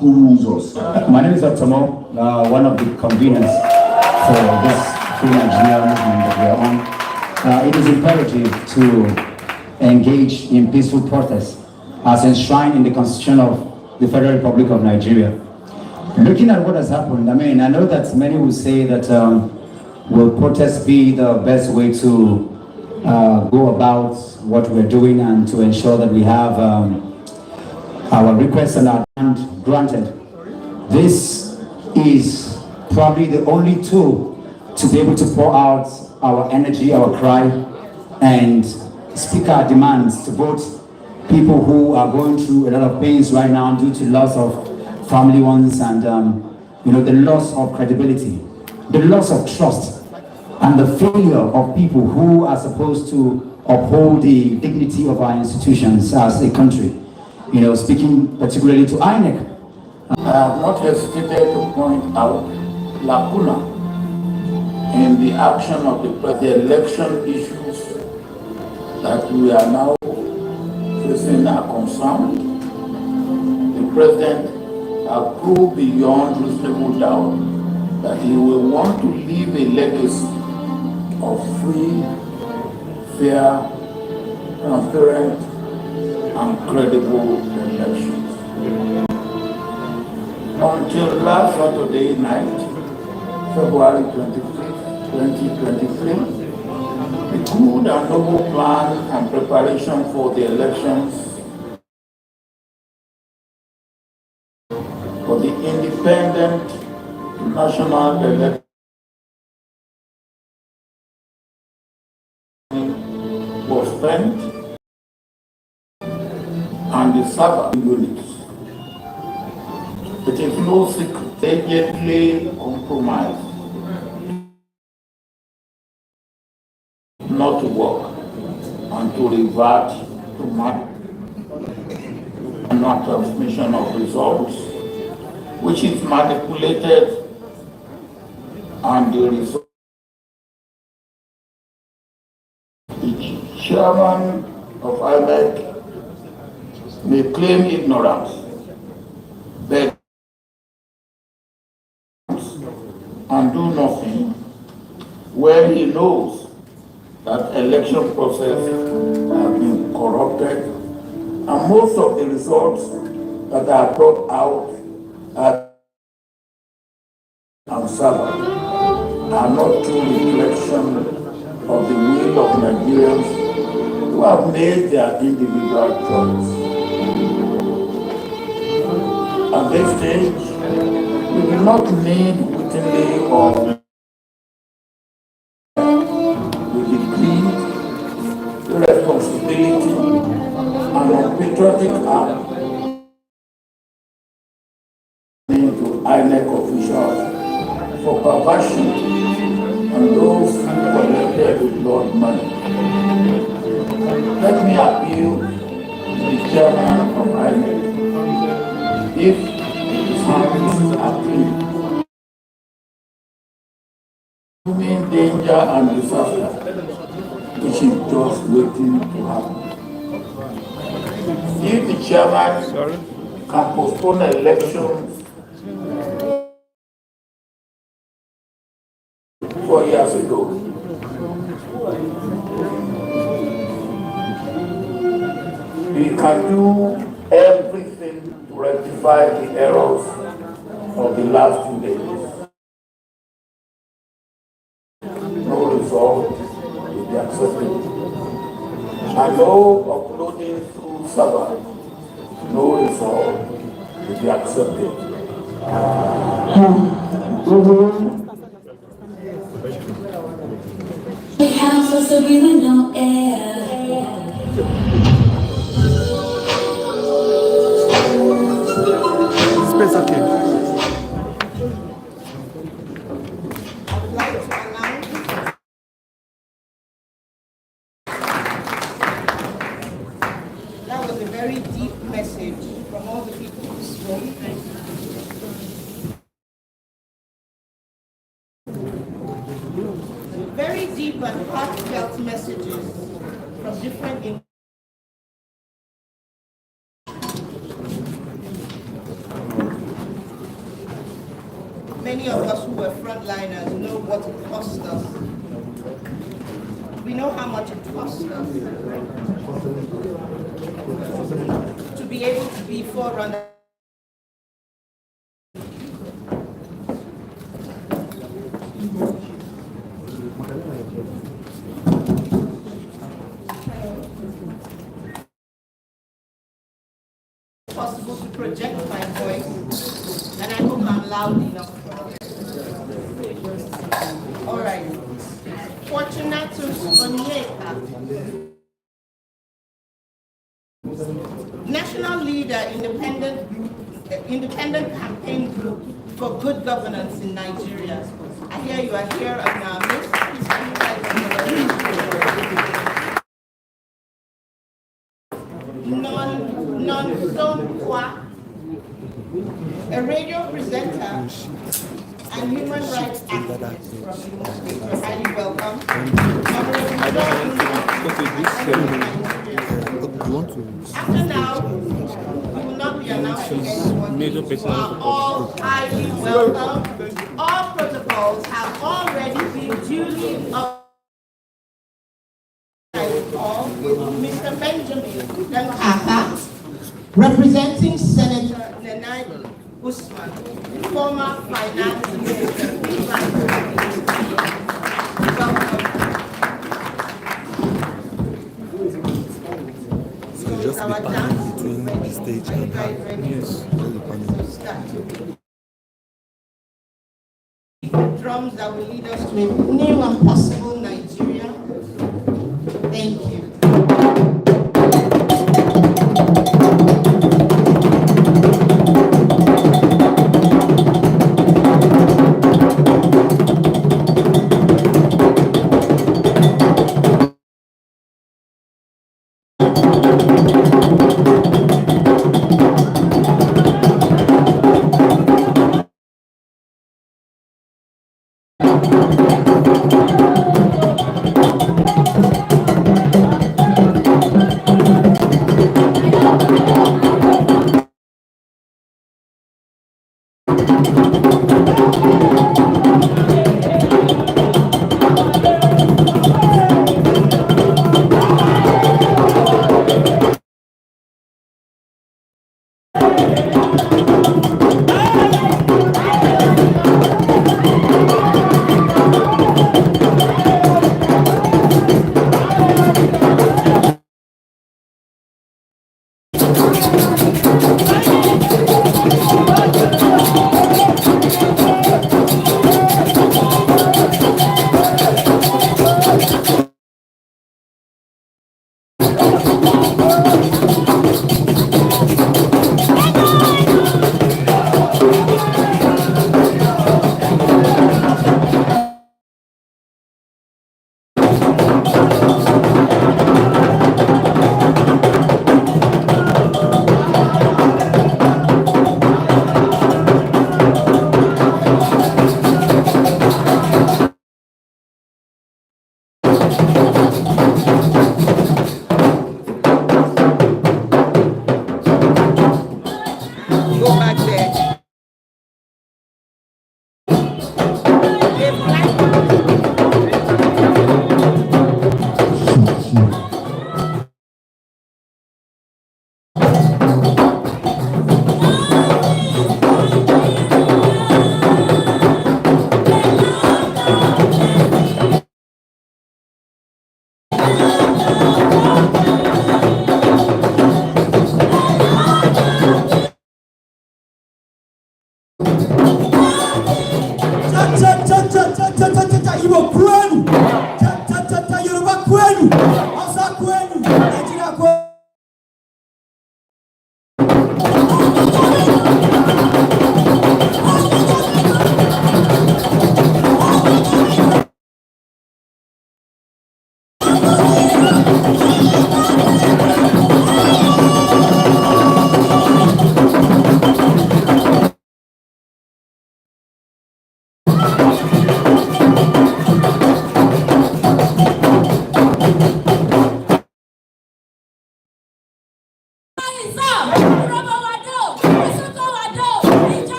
who rules us. My name is Dr. Mo, one of the conveners for this Free Nigeria movement that we are on. It is imperative to engage in peaceful protest as enshrined in the Constitution of the Federal Republic of Nigeria. Looking at what has happened, I mean, I know that many will say that will protest be the best way to go about what we're doing and to ensure that we have our requests and our demand granted. This is probably the only tool to be able to pour out our energy, our cry, and speak our demands to both people who are going through a lot of pains right now due to loss of family ones and the loss of credibility, the loss of trust, and the failure of people who are supposed to uphold the dignity of our institutions as a country. Speaking particularly to INEC. I have not hesitated to point out lacuna in the action of the election issues that we are now facing are concerned. The President has proved beyond reasonable doubt that he will want to leave a legacy of free, fair, transparent, and credible elections. Until last Saturday night, February 25th, 2023, the good and noble plan and preparation for the elections for the independent national election was spent and the server units. It is no secret, agently compromised not to work and to revert to not transmission of results, which is manipulated, and the result. The chairman of INEC may claim ignorance, beg and do nothing when he knows that election process has been corrupted and most of the results that are brought out and served are not true reflection of the will of Nigerians who have made their individual choice. At this stage, we do not need wittingly or we decree the responsibility and unpatriotic act to INEC officials for perversion and those who collected with blood money. Let me appeal to the chairman of INEC. If his hands are clean, human danger and disaster, which is just waiting to happen. If the chairman can postpone elections 4 years ago, we can do everything to rectify the errors of the last 2 days. No result will be accepted. And no uploading through server, no result will be accepted. The council so really no air. Space okay. I would like to announce that was a very deep message from all the people who spoke. Very deep and heartfelt messages from different many of us who were frontliners know what it cost us. We know how much it cost us to be able to be forerunners. Possible to project my voice, and I hope I'm loud enough. All right. Fortunatus Onyeka, National Leader, Independent Campaign Group for Good Governance in Nigeria. I hear you are here in our midst. A radio presenter and human rights activist from Imo State. You're highly welcome. After now, we will not be announcing anyone. You are all highly welcome. All protocols have already been duly Mr. Benjamin Dankaka, representing Senator Nenai Usman, former finance minister. Welcome. So just be panel between the stage and her. Yes. Drums that will lead us to a new and possible Nigeria. Thank you.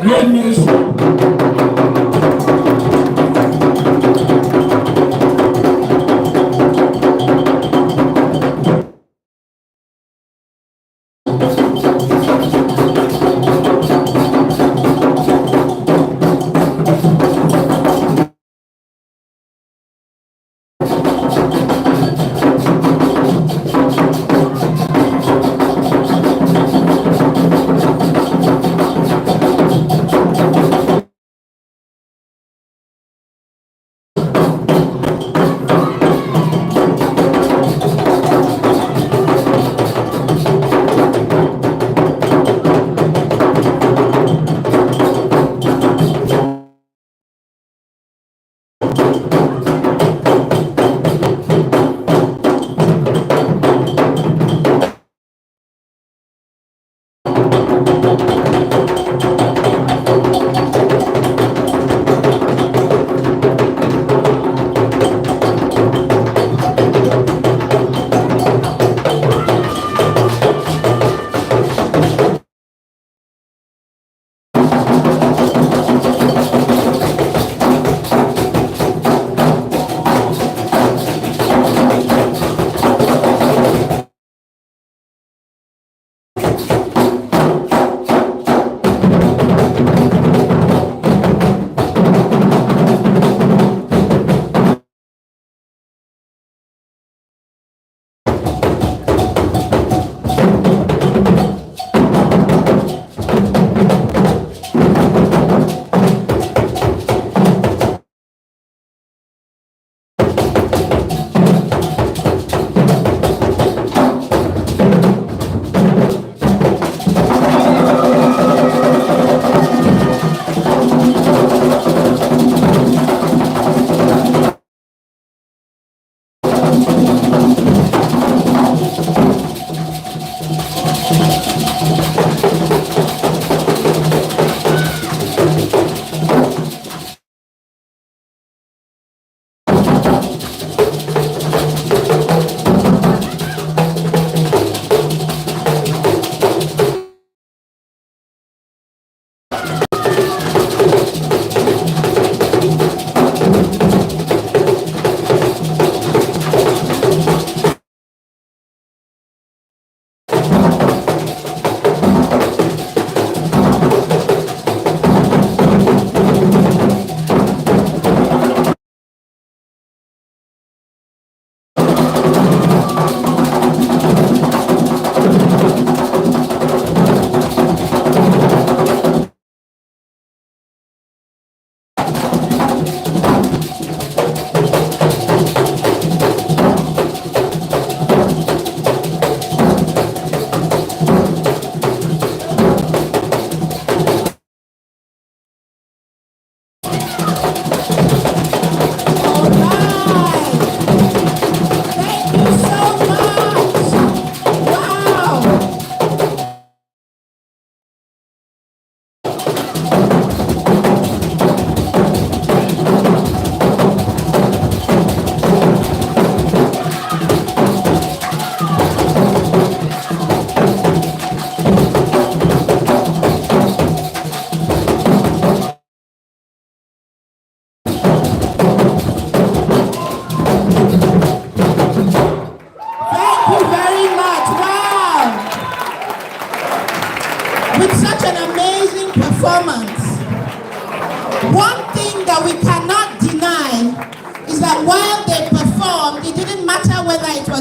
Great nation.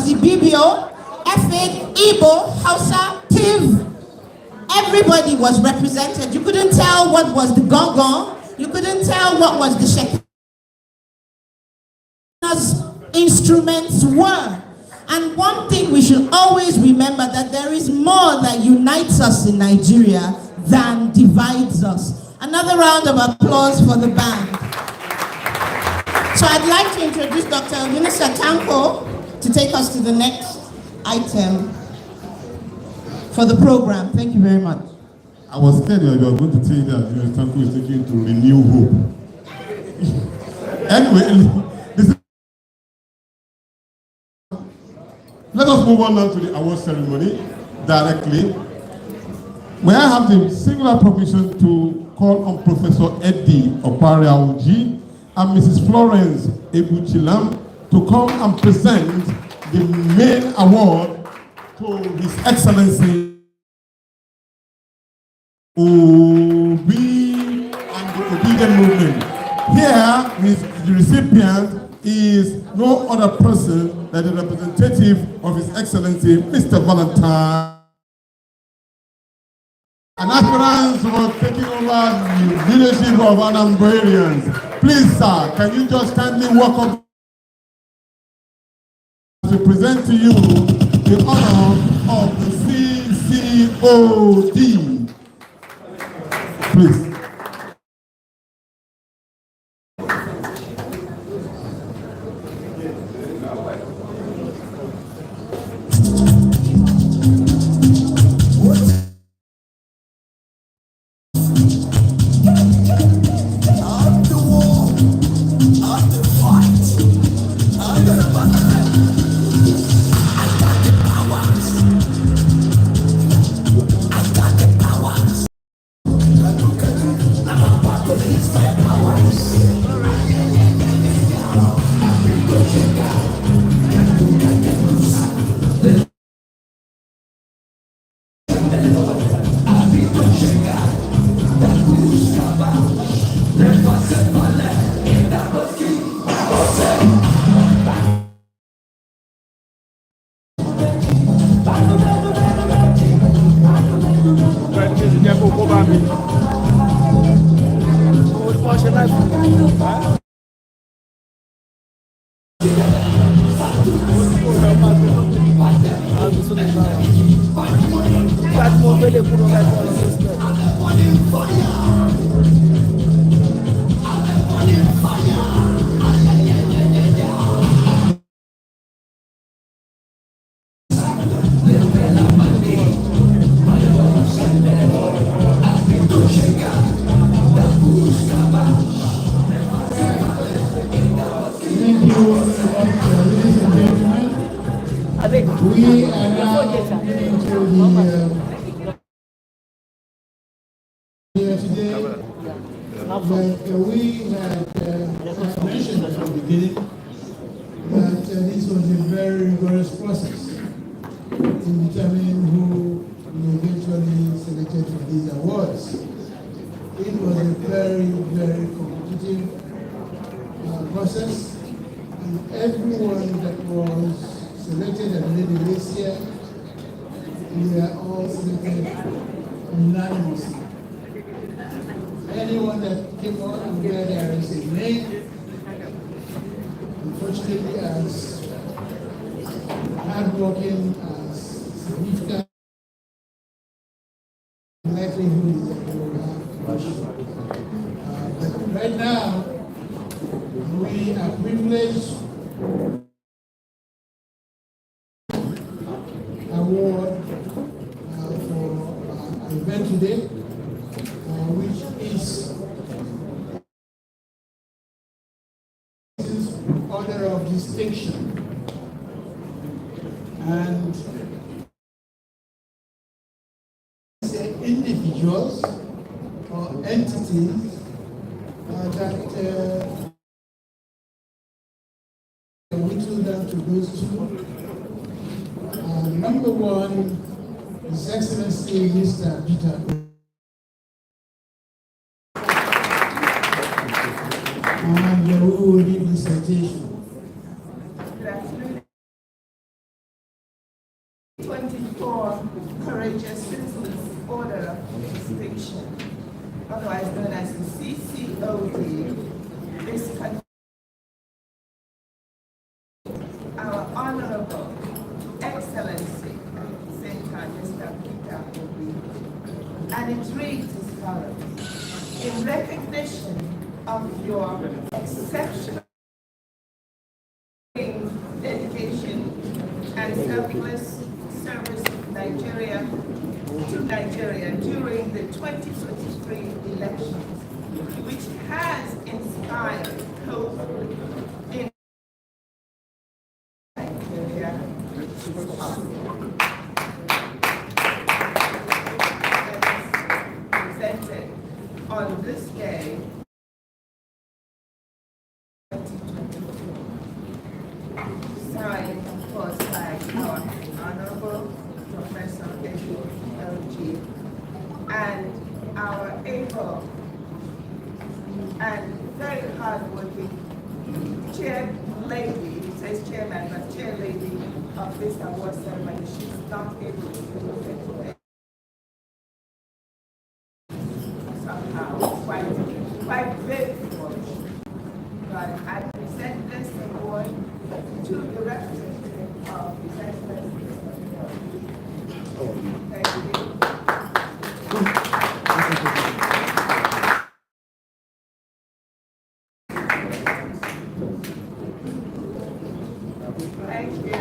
Ibibio, Efik, Igbo, Hausa, Tiv. Everybody was represented. You couldn't tell what was the gong. You couldn't tell what was the Shekinah's instruments were. And one thing we should always remember, that there is more that unites us in Nigeria than divides us. Another round of applause for the band. So I'd like to introduce Dr. Minister Tanko to take us to the next item for the program. Thank you very much. I was scared that you were going to say that Minister Tanko is taking to renew hope. Anyway, let us move on now to the award ceremony directly. May I have the singular permission to call on Professor Eddie Opariauji and Mrs. Florence Ebuchilam to come and present the main award to His Excellency Obi and the Obedient Movement. Here, the recipient is no other person than the representative of His Excellency, Mr. Valentine, an aspirant for taking over the leadership of Anambarians. Please, sir, can you just kindly welcome to present to you the honor of the CCOD. Please. We are now into here today, but we had mentioned at the beginning that this was a very rigorous process in determining who we eventually selected for these awards. It was a very, very competitive process, and everyone that was selected and made the list here, we are all selected unanimously. Anyone that came out and where there is a name, unfortunately, as hardworking, as significant, likelihood is that they will have question. But right now, we are privileged award for our event today, which is order of distinction, and individuals or entities that whittle down to those two. Number one, His Excellency Mr. Peter, and who will read the citation. 24 Courageous Citizens Order of Distinction, otherwise known as the CCOD, is our Honorable Excellency, at the same time, Mr. Peter Obi. And it reads as follows. In recognition of your exceptional dedication and selfless service to Nigeria during the 2023 elections, which has inspired hope in Nigeria. Presented on this day, 2024. Signed, of course, by our Honorable Professor LG and our able and very hardworking chair lady, it says chairman, but chair lady of this award ceremony. She's not able to do it today. Somehow, quite grateful. But I present this award to the representative of His Excellency. Thank you. Thank you.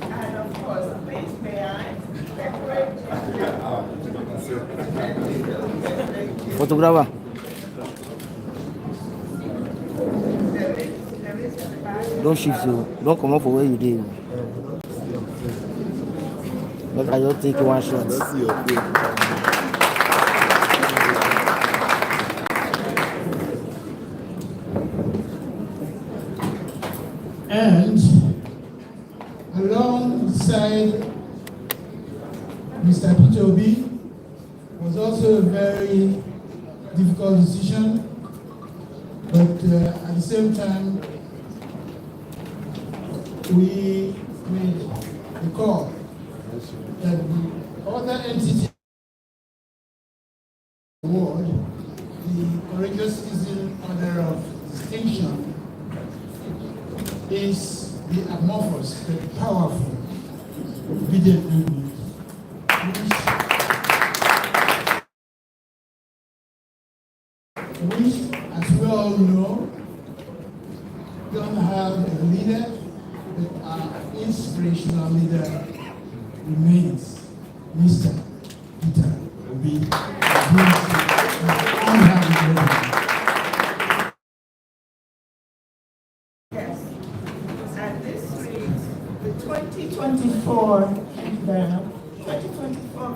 And of course, please may I decorate. Photographer. Don't shift you. Don't come up for where you did. But I just take one shot. Let's see your face. And alongside Mr. Peter Obi was also a very difficult decision, but at the same time, we made the call that the other entity award, the Courageous Citizen Order of Distinction, is the amorphous, the powerful, obedient movement, which, as we all know, don't have a leader, but our inspirational leader remains Mr. Peter Obi. Yes, and this reads the 2024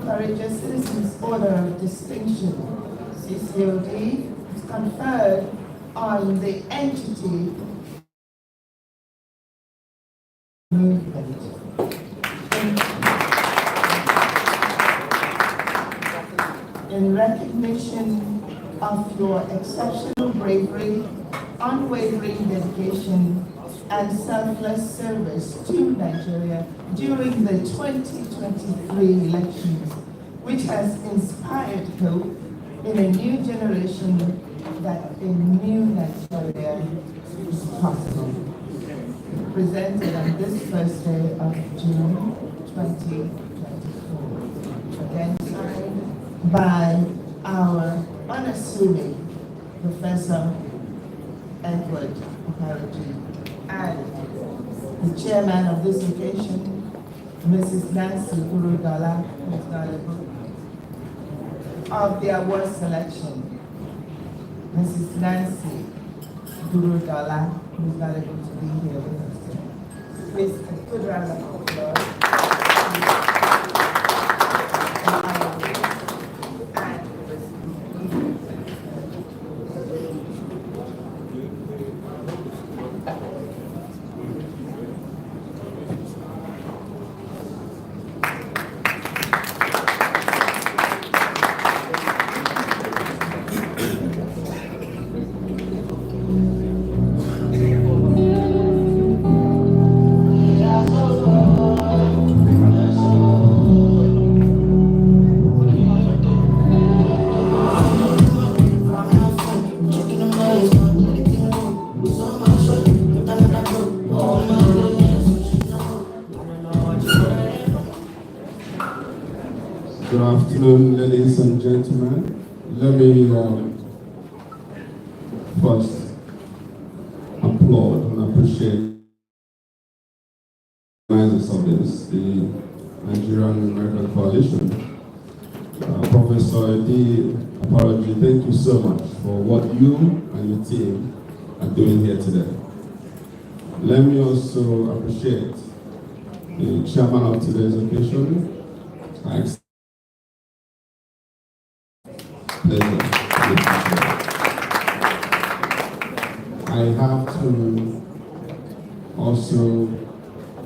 Courageous Citizens Order of Distinction, CCOD, is conferred on the entity movement. In recognition of your exceptional bravery, unwavering dedication, and selfless service to Nigeria during the 2023 elections, which has inspired hope in a new generation that a new Nigeria is possible. Presented on this first day of June 2024. Again signed by our unassuming Professor Edward Okaraji and the chairman of this occasion, Mrs. Nancy Gurudala, of the award selection. Mrs. Nancy Gurudala, who's not able to be here with us today. Please, a good round of applause. Yeah. Good afternoon, ladies and gentlemen. Let me first applaud and appreciate the organizers of this, the Nigerian American Coalition. Professor Edi Apology, thank you so much for what you and your team are doing here today. Let me also appreciate the chairman of today's occasion. I have to also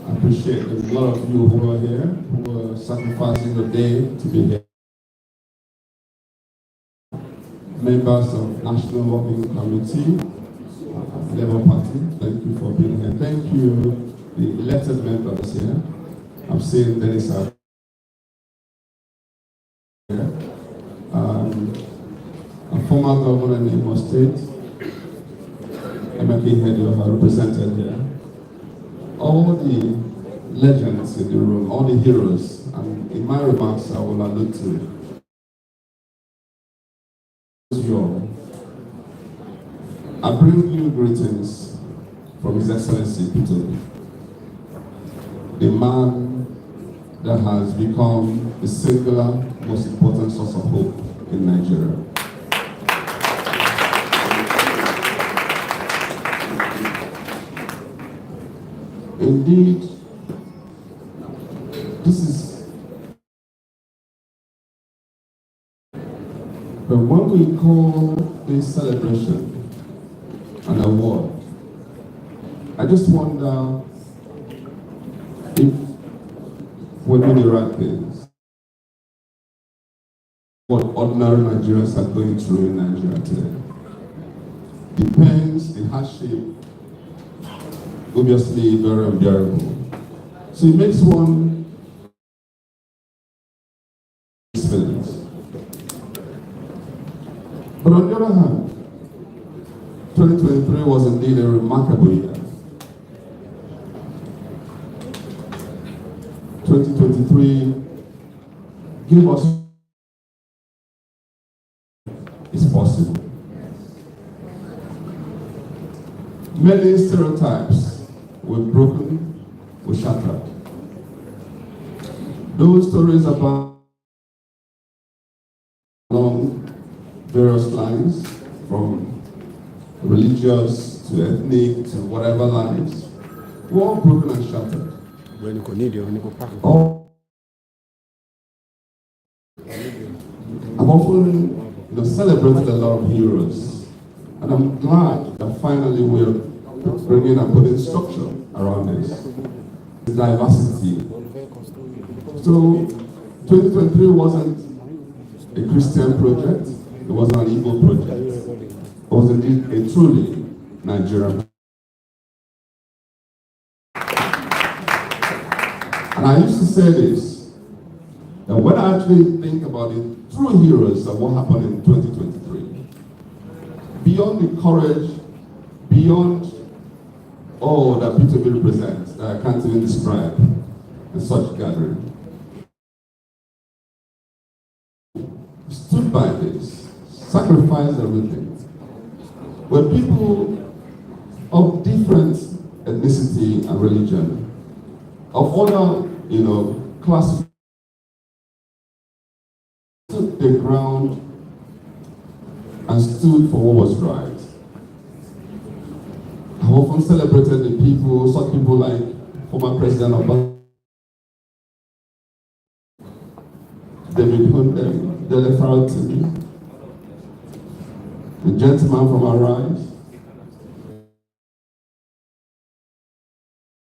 appreciate a lot of you who are here, who are sacrificing the day to be here. Members of National Working Committee, Labour Party, thank you for being here. Thank you, the elected members here. I've seen Dennis here. A former governor in Imo State, MLK Hedio, are represented here. All the legends in the room, all the heroes, and in my remarks I will allude to you all. I bring you greetings from His Excellency Peter, the man that has become the singular most important source of hope in Nigeria. Indeed, this is, but when we call this celebration an award, I just wonder if we're doing the right things. What ordinary Nigerians are going through in Nigeria today. The pains, the hardship, obviously very unbearable. So it makes one feelings. But on the other hand, 2023 was indeed a remarkable year. 2023 gave us it's possible. Many stereotypes were broken, were shattered. Those stories about along various lines, from religious to ethnic to whatever lines, were all broken and shattered. I've often celebrated a lot of heroes, and I'm glad that finally we're bringing and putting structure around this. Diversity. So 2023 wasn't a Christian project, it wasn't an Igbo project. It was indeed a truly Nigerian. And I used to say this, that when I actually think about the true heroes of what happened in 2023, beyond the courage, beyond all that Peter represents, that I can't even describe in such gathering, stood by this, sacrificed everything. Were people of different ethnicity and religion, of other, classes, stood their ground and stood for what was right. I've often celebrated the people, such people like former President Obama, David Hunter, Dele Farrell, the gentleman from our right.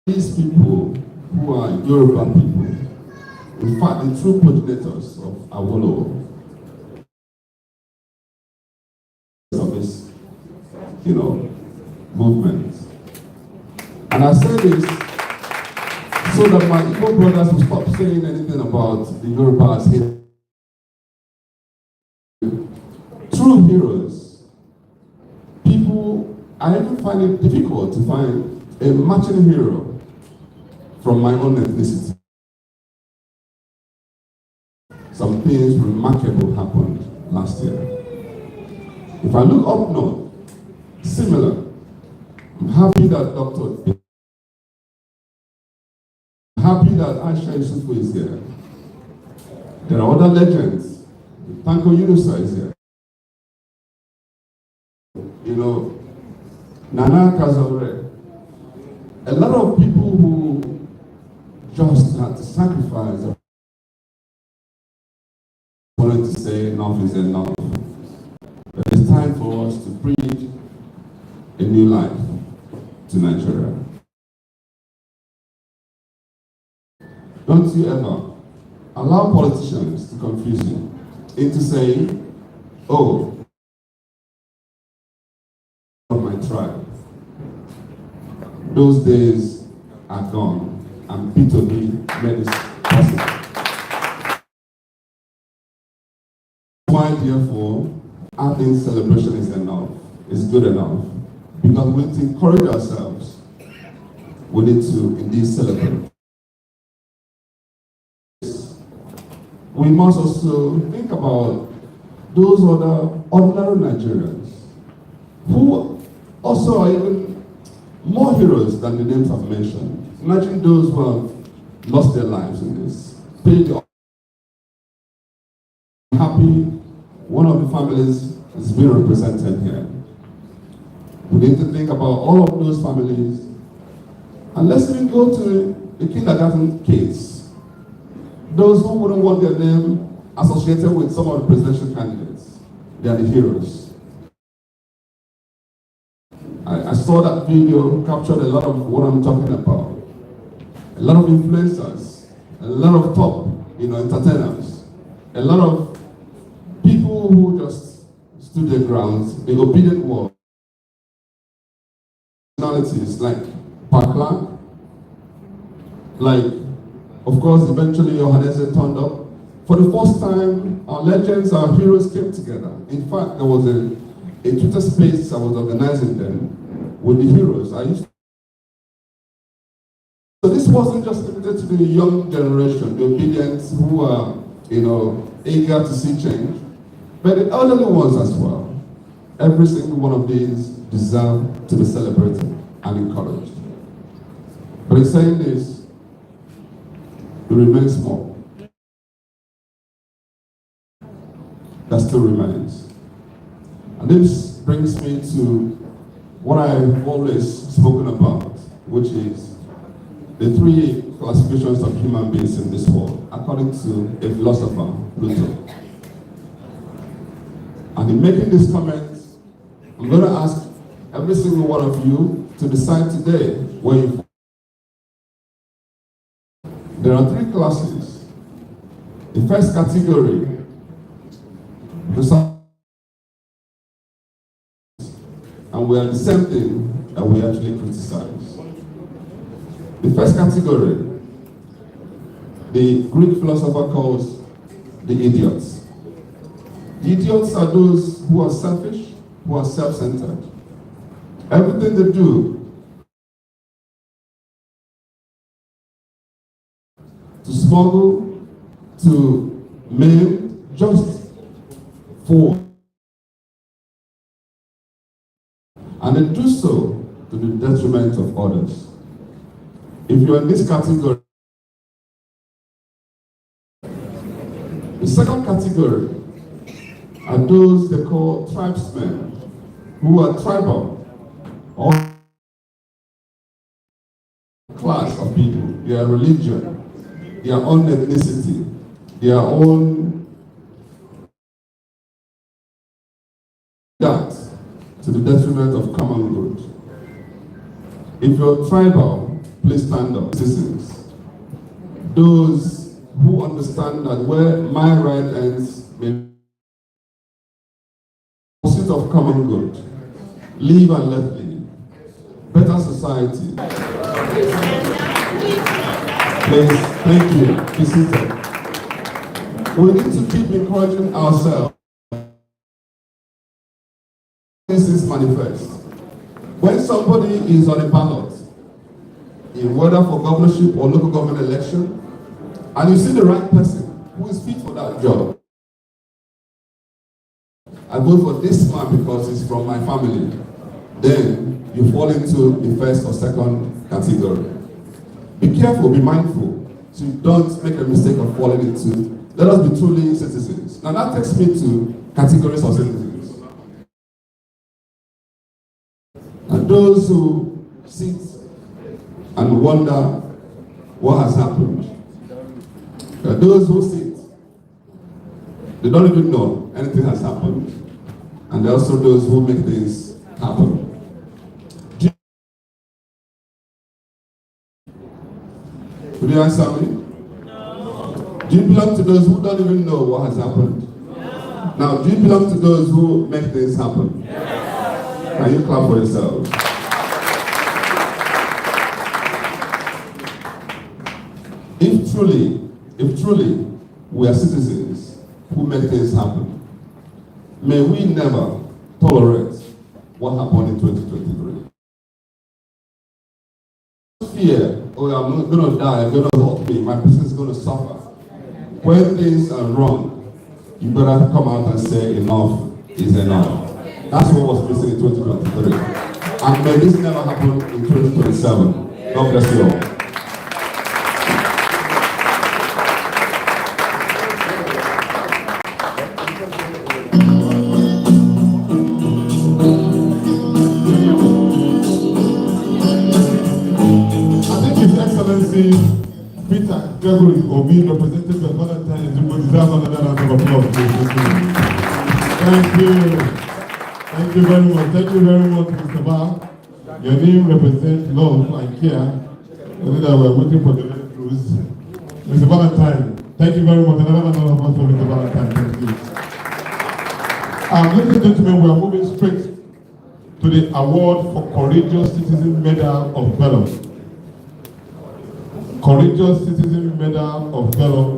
These people who are Yoruba people, in fact, the true progenitors of Awolowo, of this, movement. And I say this so that my Igbo brothers will stop saying anything about the Yoruba as hate. True heroes, people, I even find it difficult to find a matching hero from my own ethnicity. some things remarkable happened last year. If I look up north, similar. I'm happy that Aisha Yusufu is here. There are other legends. Tanko Yunusa is here. You know, Nana Kazore. A lot of people who just had to sacrifice. I wanted to say enough is enough. But it's time for us to breathe a new life to Nigeria. Don't you ever allow politicians to confuse you into saying, oh, of my tribe. Those days are gone, and P2B made this possible. Why, therefore, I think celebration is enough, is good enough, because we need to encourage ourselves. We need to indeed celebrate. We must also think about those other ordinary Nigerians who also are even more heroes than the names I've mentioned. Imagine those who have lost their lives in this. I'm happy one of the families is being represented here. We need to think about all of those families. And let's even go to the kindergarten kids. Those who wouldn't want their name associated with some of the presidential candidates. They are the heroes. I saw that video, captured a lot of what I'm talking about. A lot of influencers, a lot of top, entertainers, a lot of people who just stood their grounds, the obedient were. Personalities like Parkland, like, of course, eventually Yohanese turned up. For the first time, our legends, our heroes came together. In fact, there was a Twitter space I was organizing then with the heroes. So this wasn't just limited to the young generation, the obedient who are, eager to see change, but the elderly ones as well. Every single one of these deserve to be celebrated and encouraged. But in saying this, it remains small. That still remains. And this brings me to what I've always spoken about, which is the three classifications of human beings in this world, according to a philosopher, Plato. And in making this comment, I'm going to ask every single one of you to decide today where you fall. There are three classes. The first category, and we are the same thing that we actually criticize. The first category, the Greek philosopher calls the idiots. The idiots are those who are selfish, who are self-centered. Everything they do to smuggle, to maim, just for. And they do so to the detriment of others. If you're in this category, the second category are those they call tribesmen, who are tribal, or class of people, their religion, their own ethnicity, their own that to the detriment of common good. If you're tribal, please stand up. Citizens, those who understand that where my right ends may pursuit of common good, live and let live, better society. Please, thank you. Be seated. We need to keep encouraging ourselves. This is manifest. When somebody is on a ballot, in whether for governorship or local government election, and you see the right person, who is fit for that job. I vote for this man because he's from my family. Then you fall into the first or second category. Be careful, be mindful, so you don't make a mistake of falling into. Let us be truly citizens. Now that takes me to categories of citizens. And those who sit and wonder what has happened. There are those who sit, they don't even know anything has happened. And there are also those who make things happen. Will you answer me? No. Do you belong to those who don't even know what has happened? No. Now, do you belong to those who make things happen? Yes. Can you clap for yourselves? If truly we are citizens who make things happen, may we never tolerate what happened in 2023. Fear, oh, I'm not going to die, I'm going to hurt me, my person is going to suffer. When things are wrong, you better come out and say enough is enough. That's what was missing in 2023. And may this never happen in 2027. God bless you all. Peter Gregory Obi, represented by Valentine, to deserve another round of applause. Thank you. Thank you very much. Thank you very much, Mr. Bar. Your name represents love and care. We're waiting for the next cruise. Mr. Valentine, thank you very much. Another round of applause for Mr. Valentine. Thank you. Ladies and gentlemen, we are moving straight to the award for Courageous Citizen Medal of Valor. Courageous Citizen Medal of Valor.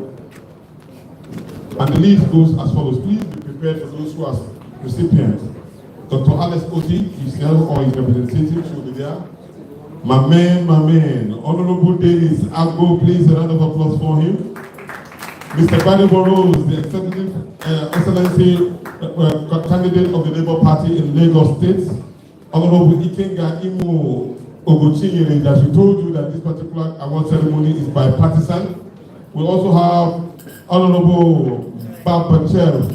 And the list goes as follows. Please be prepared for those who are recipients. Dr. Alex Oti, himself or his representative, should be there. My man, Honorable Dennis Agbo, please a round of applause for him. Mr. Badebo Rose, the Excellency candidate of the Labour Party in Lagos State. Honorable Ikenga Imo Oguchinyere, that we told you that this particular award ceremony is bipartisan. We also have Honorable Babachel,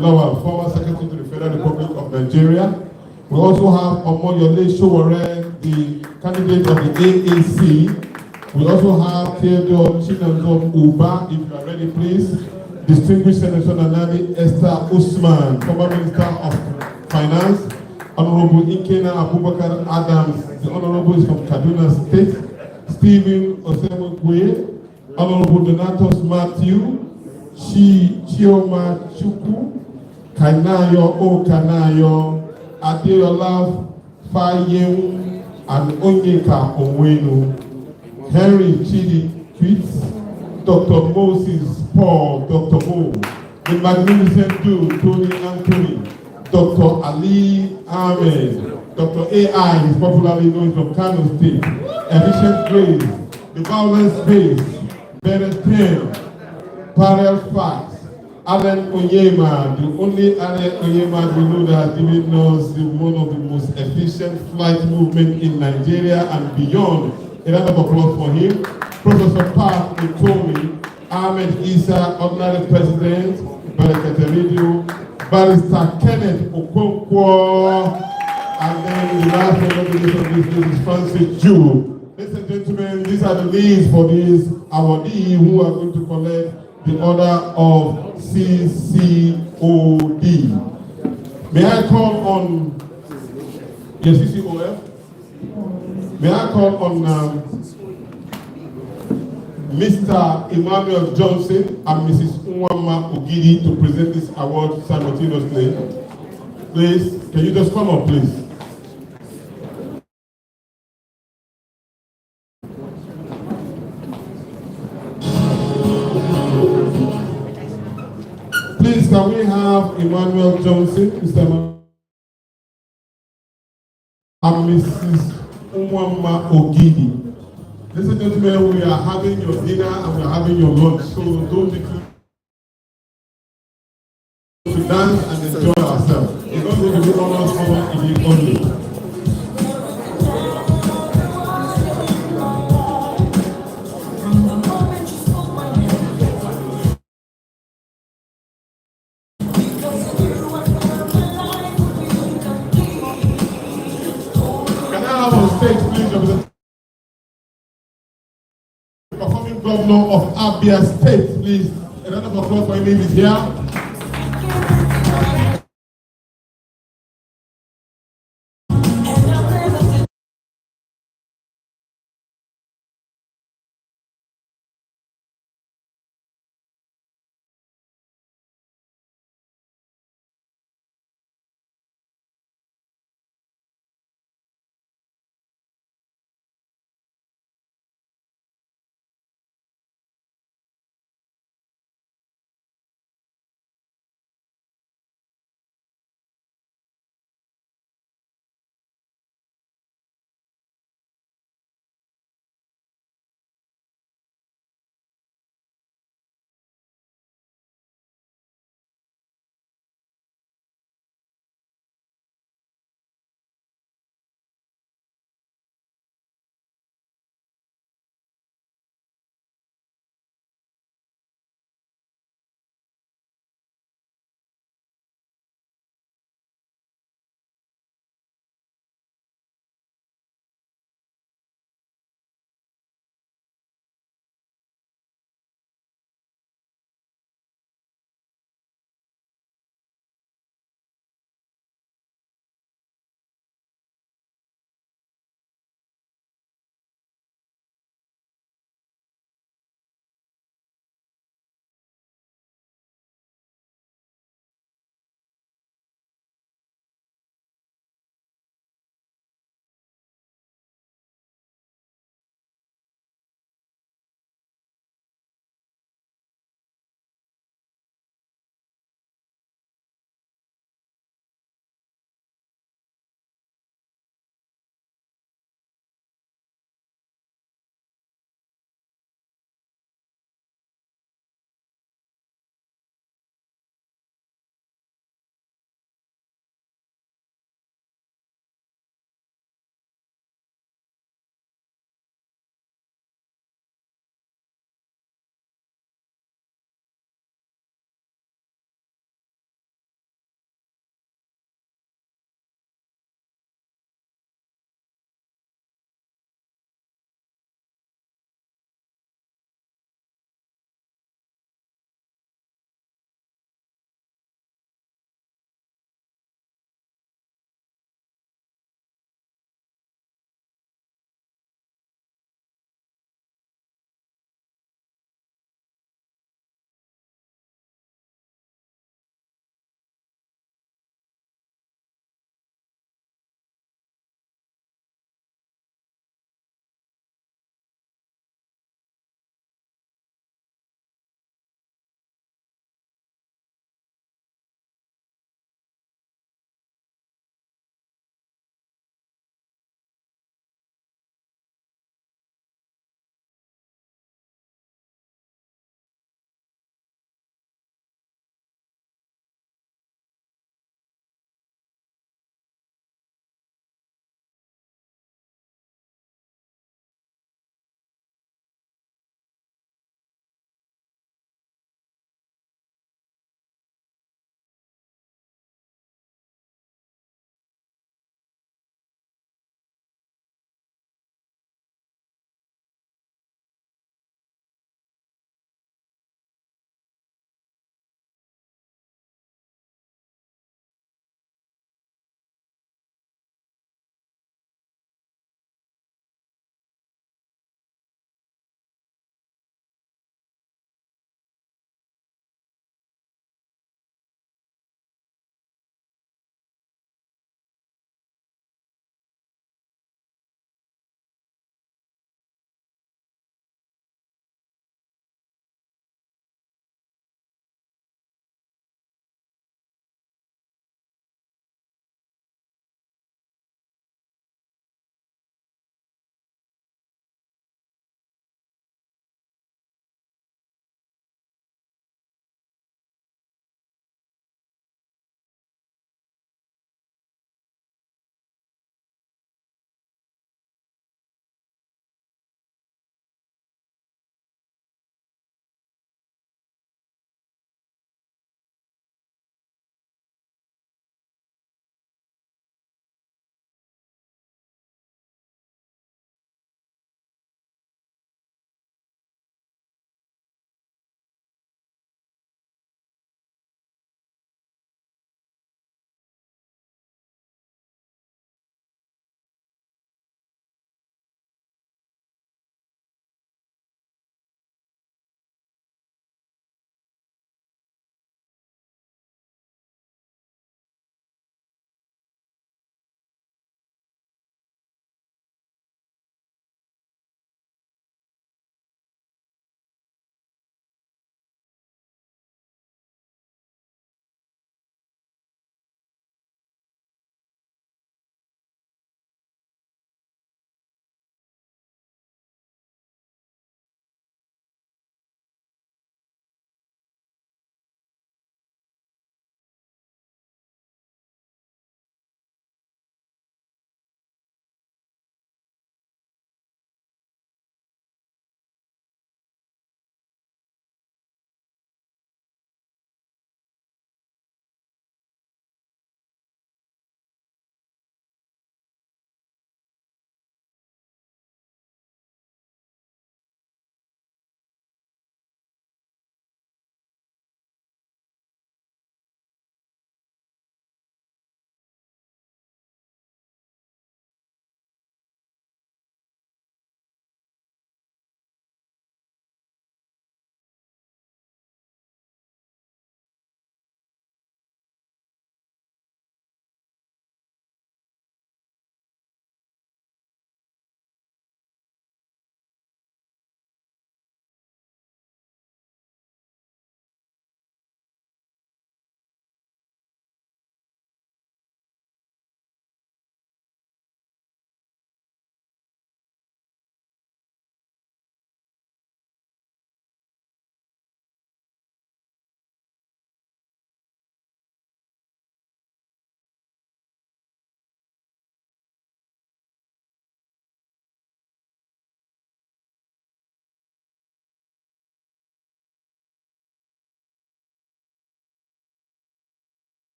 Lawal, former Secretary to the Federal Republic of Nigeria. We also have Omoyole Sowore, the candidate of the AAC. We also have Theodore Chinanzon Uba, if you are ready, please. Distinguished Senator Nanani Esther Usman, former Minister of Finance. Honorable Ikena Abubakar Adams, the Honorable is from Kaduna State. Stephen Osemokwe, Honorable Donatus Matthew, Chioma Chukwu, Kanayo O Kanayo, Adeola Fayem, and Onyeka Onwenu, Henry Chidi Tweets, Dr. Moses Paul, Dr. Mo, the magnificent dude, Tony Anthony, Dr. Ali Ahmed, Dr. AI, is popularly known from Kano State, Efficient Grace, the Violence Base, Bennett 10, Parallel Facts, Allen Onyema, the only Allen Onyema we know that has given us one of the most efficient flight movement in Nigeria and beyond. A round of applause for him. Professor Park Utomi, Ahmed Isa, Ordinary President, Barakete Radio, Barrister Kenneth Okonkwo, and then the last one of this is Francis Jew. Ladies and gentlemen, these are the names for these awardees who are going to collect the order of CCOD. May I call on your CCOF? May I call on Mr. Emmanuel Johnson and Mrs. Nwama Ogidi to present this award simultaneously. Please, can you just come up, please? Please, can we have Emmanuel Johnson, Mr. Emmanuel, and Mrs. Nwama Ogidi? Ladies and gentlemen, we are having your dinner and we are having your lunch, so don't make to dance and enjoy ourselves. It's not going to be honors for it only. Can I have on stage, please, the performing governor of Abia State, please. A round of applause for him, is here.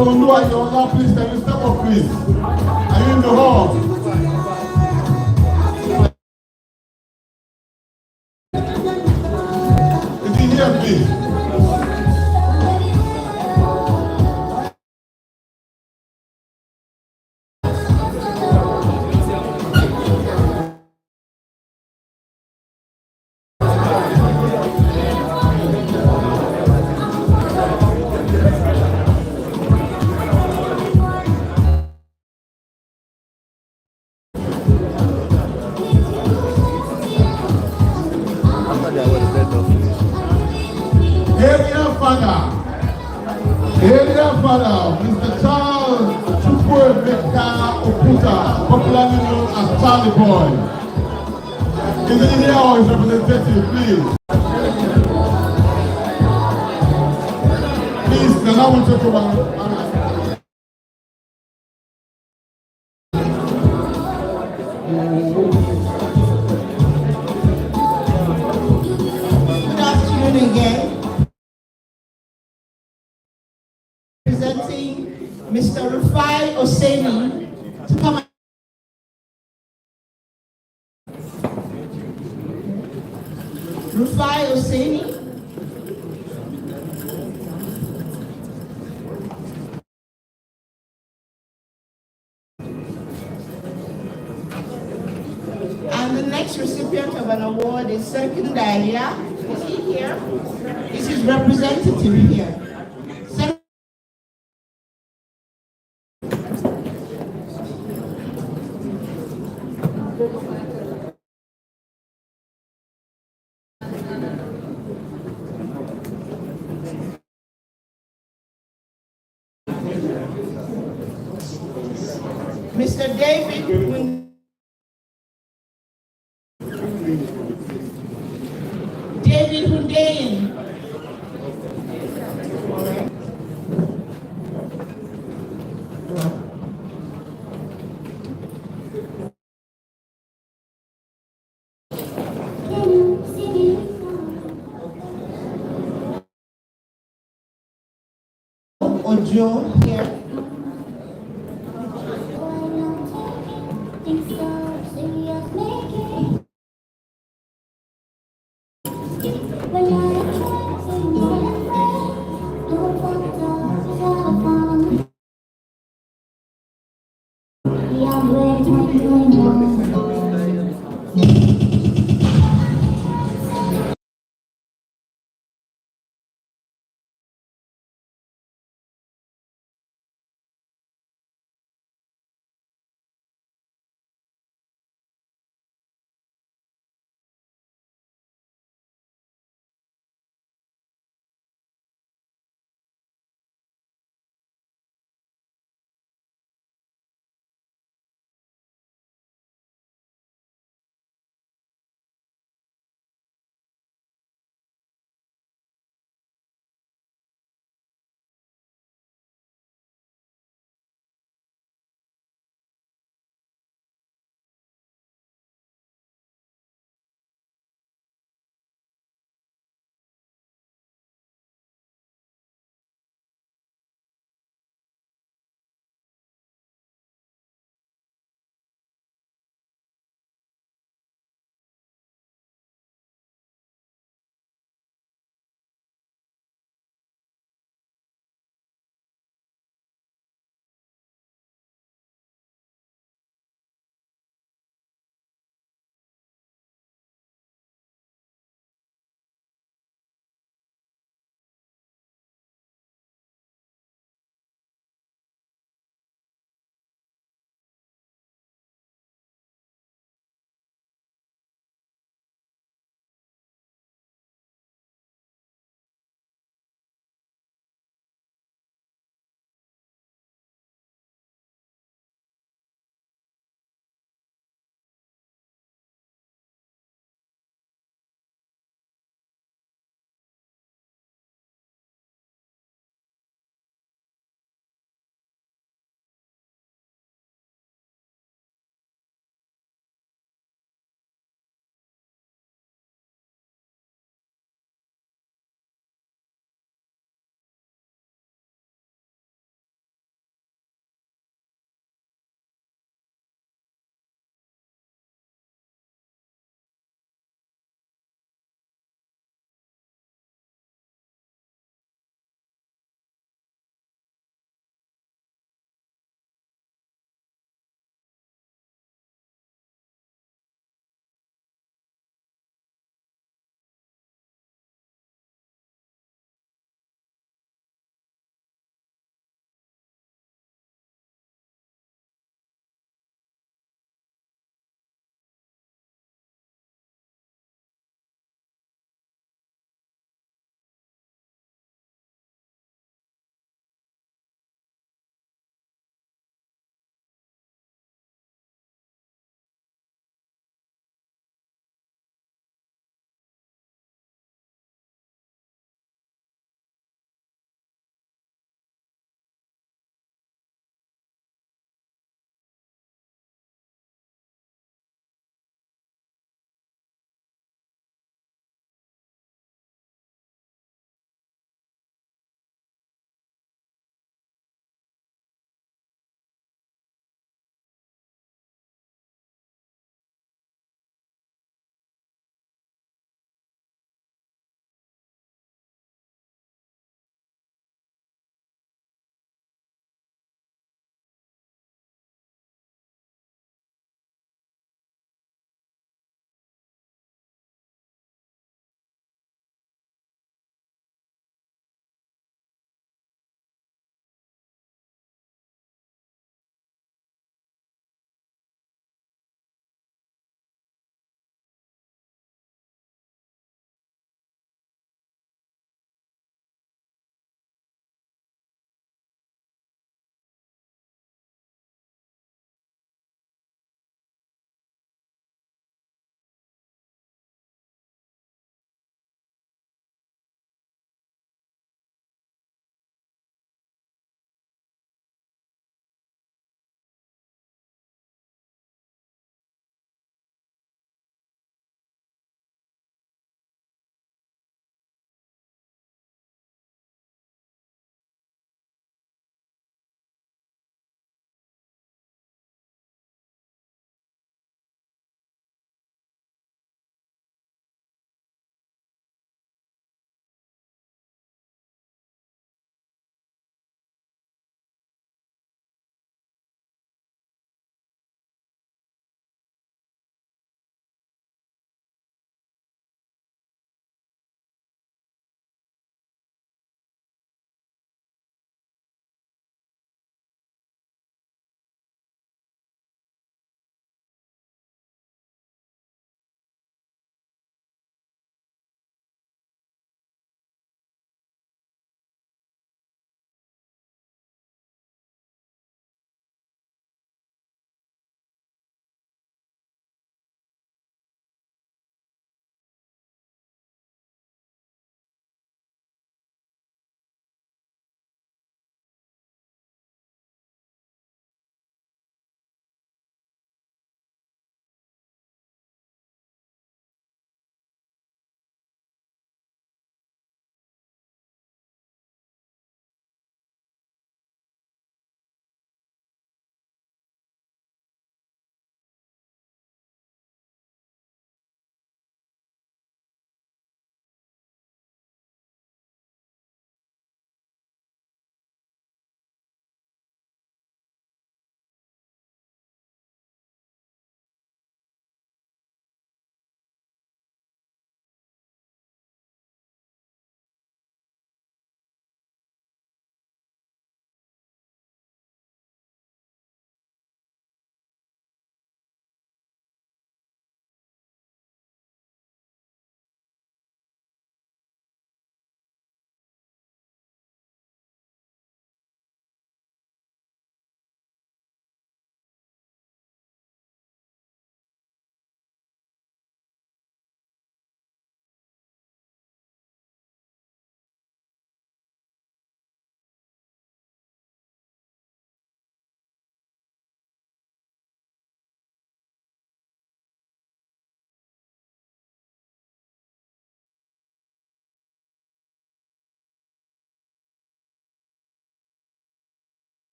Who are you now? Please, can you step up, please? Are you in the hall? Is he here, please? Area father, Mr. Charles Chukwuemeka Okuta, popularly known as Charlie Boy. Is he here or his representative, please? Please, can I want to take over? Good afternoon again. Presenting Mr. Rufai Oseni to come. Rufai Oseni. And the next recipient of an award is Second Dahlia. Is he here? Is his representative here? Mr. David Hundain. Ojo here. When